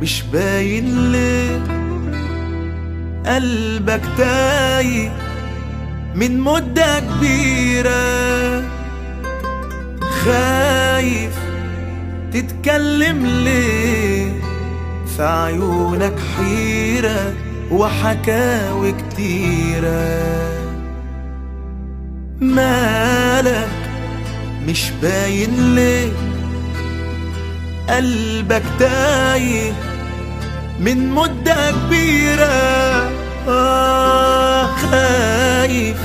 مش باين ليه قلبك تايه من مدة كبيرة؟ خايف تتكلم ليه؟ في عيونك حيرة وحكاوي كتيرة. مالك مش باين ليه قلبك تايه من مدة كبيرة؟ خايف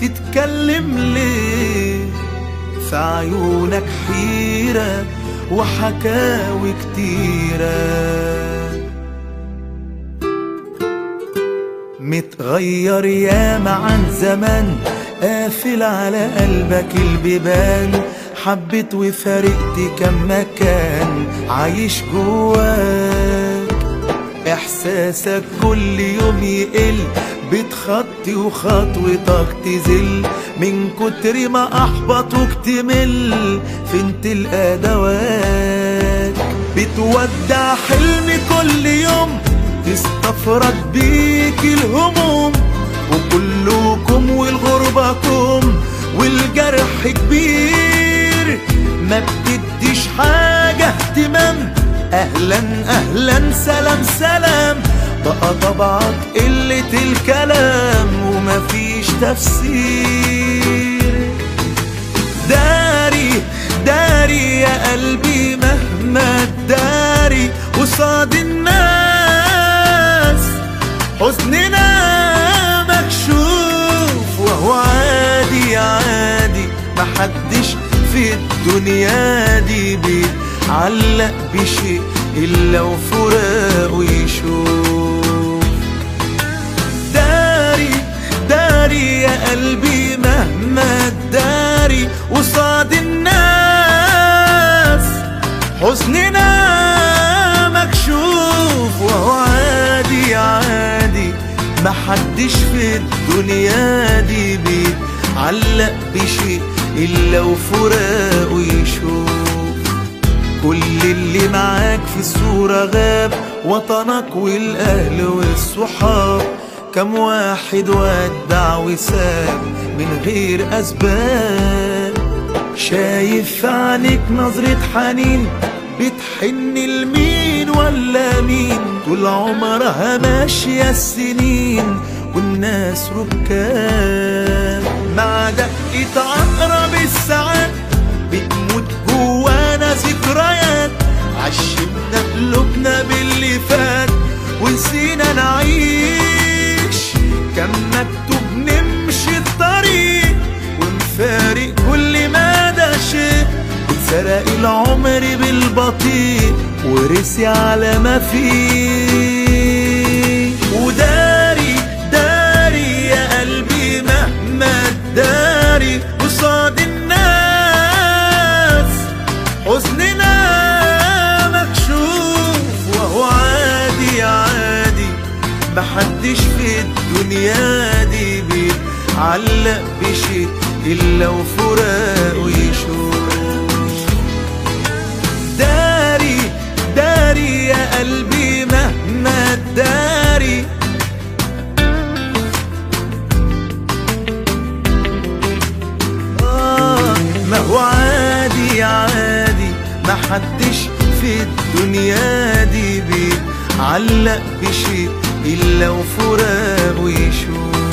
تتكلم ليه؟ في عيونك حيرة وحكاوي كتيرة. متغير ياما عن زمان، قافل على قلبك البيبان، حبيت وفارقت كم مكان عايش جواك. احساسك كل يوم يقل، بتخطي وخطوتك تزل، من كتر ما احبطوك تمل. فين تلقى دواك؟ بتودع حلم كل يوم، تستفرد بيك الهموم، وكلكم والغربكم والجرح كبير. ما بتديش حاجة اهتمام، اهلا اهلا سلام سلام، بقى طبعك قلة الكلام ومفيش تفسير. داري داري يا قلبي مهما تداري قصاد الناس، حزننا مكشوف وهو عادي عادي. محدش في الدنيا دي بيتعلق بشيء إلا وفراقه يشوف. داري داري يا قلبي مهما تداري قصاد الناس، حزننا مكشوف وهو عادي عادي. محدش في الدنيا دي بيتعلق بشيء إلا وفراقه يشوف. كل اللي معاك في الصورة غاب، وطنك والأهل والصحاب. كم واحد ودع وساب من غير أسباب. شايف في عينيك نظرة حنين، بتحن لمين ولا مين؟ طول عمرها ماشية السنين والناس ركاب. مع دقة عقرب الساعات بتموت جوانا ذكريات. عشمنا قلوبنا باللي فات ونسينا نعيش. كان مكتوب نمشي الطريق ونفارق كل ما ده شيء. اتسرق العمر بالبطيء ورسي على ما فيه. وداري داري يا قلبي مهما تداري قصاد الناس، حزننا مكشوف وهو عادي عادي. محدش في الدنيا دي بيتعلق بشيء إلا وفراقه يشوف. داري داري يا قلبي مهما تداري. ما هو عادي عادي. محدش في الدنيا دي بيتعلق بشيء إلا وفراقه يشوف.